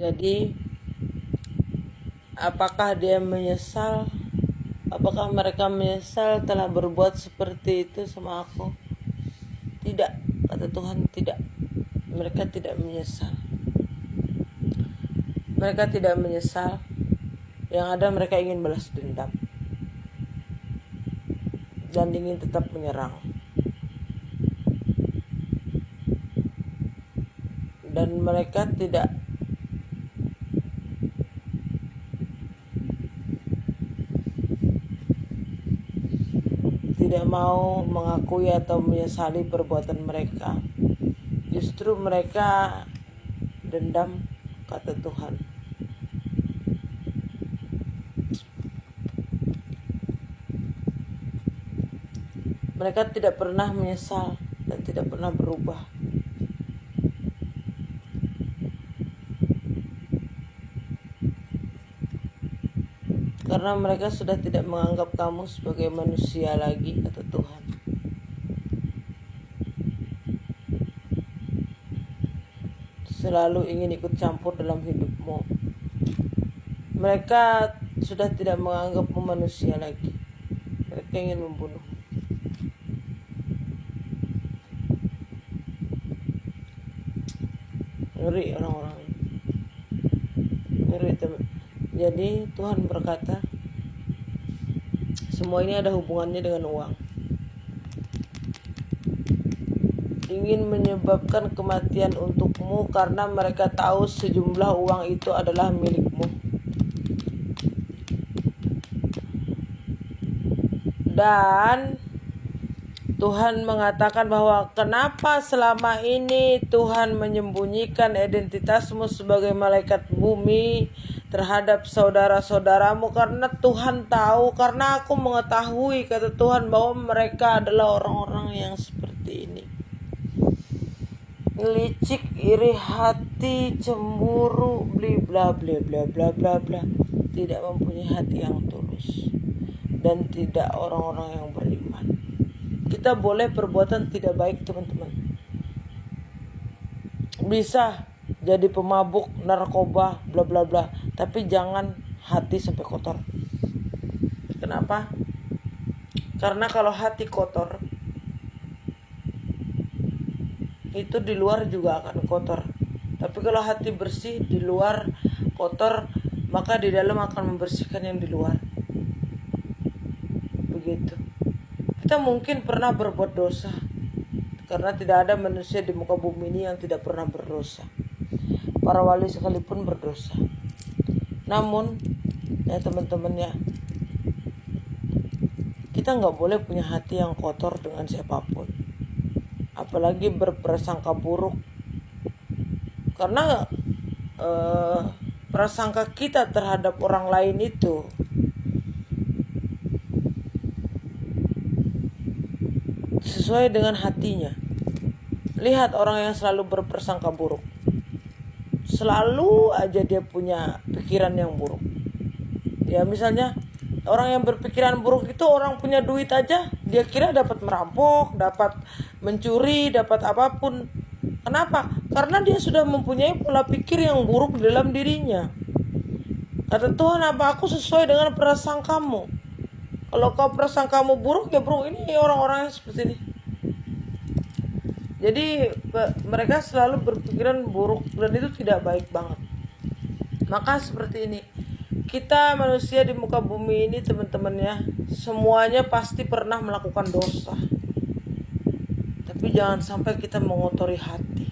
Jadi apakah dia menyesal? Apakah mereka menyesal telah berbuat seperti itu sama aku? Tidak, kata Tuhan, tidak. Mereka tidak menyesal. Mereka tidak menyesal. Yang ada mereka ingin balas dendam dan ingin tetap menyerang. Dan mereka tidak mau mengakui atau menyesali perbuatan mereka. Justru mereka dendam, kata Tuhan. Mereka tidak pernah menyesal dan tidak pernah berubah. Karena mereka sudah tidak menganggap kamu sebagai manusia lagi, kata Tuhan. Selalu ingin ikut campur dalam hidupmu. Mereka sudah tidak menganggapmu manusia lagi. Mereka ingin membunuh. Ngeri orang-orang ini. Ngeri, teman. Jadi Tuhan berkata, semua ini ada hubungannya dengan uang. Ingin menyebabkan kematian untukmu karena mereka tahu sejumlah uang itu adalah milikmu. Dan Tuhan mengatakan bahwa kenapa selama ini Tuhan menyembunyikan identitasmu sebagai malaikat bumi terhadap saudara-saudaramu, karena Tuhan tahu, karena aku mengetahui, kata Tuhan, bahwa mereka adalah orang-orang yang seperti ini. Licik, iri hati, cemburu, bla bla bla bla bla bla, tidak mempunyai hati yang tulus dan tidak orang-orang yang beriman. Kita boleh perbuatan tidak baik, teman-teman. Bisa jadi pemabuk, narkoba, bla bla bla, tapi jangan hati sampai kotor. Kenapa? Karena kalau hati kotor, itu di luar juga akan kotor. Tapi kalau hati bersih, di luar kotor, maka di dalam akan membersihkan yang di luar. Begitu. Kita mungkin pernah berbuat dosa, karena tidak ada manusia di muka bumi ini yang tidak pernah berdosa. Para wali sekalipun berdosa. Namun, ya teman-teman ya, kita nggak boleh punya hati yang kotor dengan siapapun. Apalagi berprasangka buruk. Karena prasangka kita terhadap orang lain itu sesuai dengan hatinya. Lihat orang yang selalu berprasangka buruk, selalu aja dia punya pikiran yang buruk. Ya misalnya orang yang berpikiran buruk itu, orang punya duit aja dia kira dapat merampok, dapat mencuri, dapat apapun. Kenapa? Karena dia sudah mempunyai pola pikir yang buruk dalam dirinya. Kata Tuhan, apa aku sesuai dengan prasangkamu? Kalau kau prasangkamu buruk, ya buruk. Ini orang-orang yang seperti ini. Jadi mereka selalu berpikiran buruk dan itu tidak baik banget. Maka seperti ini, kita manusia di muka bumi ini, teman-teman ya, semuanya pasti pernah melakukan dosa. Tapi jangan sampai kita mengotori hati.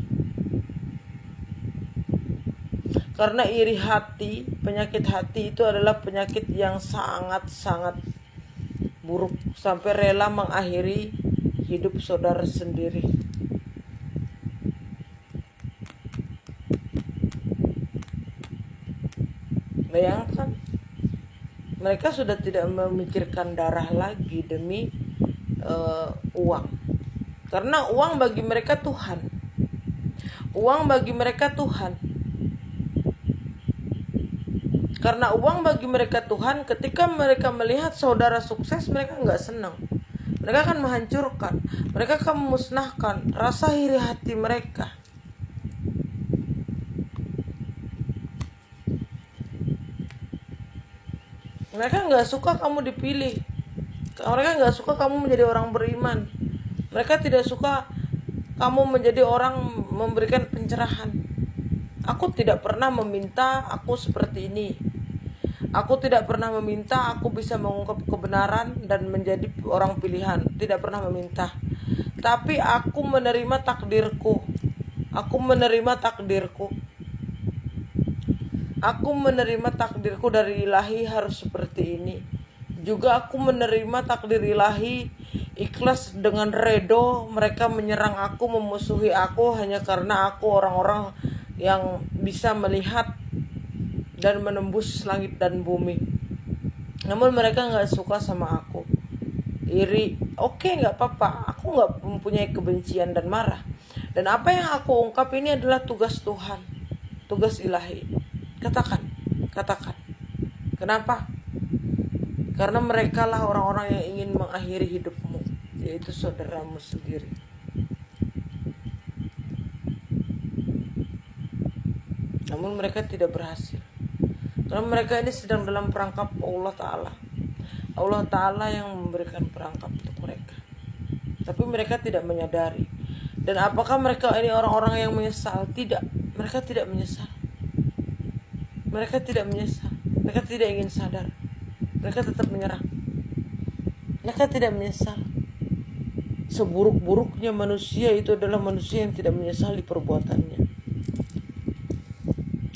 Karena iri hati, penyakit hati itu adalah penyakit yang sangat-sangat buruk, sampai rela mengakhiri hidup saudara sendiri. Bayangkan, mereka sudah tidak memikirkan darah lagi demi uang. Karena uang bagi mereka Tuhan. Uang bagi mereka Tuhan. Karena uang bagi mereka Tuhan, ketika mereka melihat saudara sukses, mereka nggak senang. Mereka akan menghancurkan, mereka akan memusnahkan rasa iri hati mereka. Mereka nggak suka kamu dipilih. Mereka nggak suka kamu menjadi orang beriman. Mereka tidak suka kamu menjadi orang memberikan pencerahan. Aku tidak pernah meminta aku seperti ini. Aku tidak pernah meminta aku bisa mengungkap kebenaran dan menjadi orang pilihan. Tidak pernah meminta. Tapi aku menerima takdirku. Aku menerima takdirku. Aku menerima takdirku dari ilahi harus seperti ini. Juga aku menerima takdir ilahi, ikhlas dengan redo mereka menyerang aku, memusuhi aku hanya karena aku orang-orang yang bisa melihat dan menembus langit dan bumi. Namun mereka gak suka sama aku, iri. Oke, gak apa-apa, aku gak mempunyai kebencian dan marah. Dan apa yang aku ungkap ini adalah tugas Tuhan, tugas ilahi. Katakan. Kenapa? Karena mereka lah orang-orang yang ingin mengakhiri hidupmu, yaitu saudaramu sendiri. Namun mereka tidak berhasil. Karena mereka ini sedang dalam perangkap Allah Ta'ala. Allah Ta'ala yang memberikan perangkap untuk mereka. Tapi mereka tidak menyadari. Dan apakah mereka ini orang-orang yang menyesal? Tidak, mereka tidak menyesal. Mereka tidak menyesal. Mereka tidak ingin sadar. Mereka tetap menyerah. Mereka tidak menyesal. Seburuk-buruknya manusia itu adalah manusia yang tidak menyesali perbuatannya.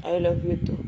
I love you too.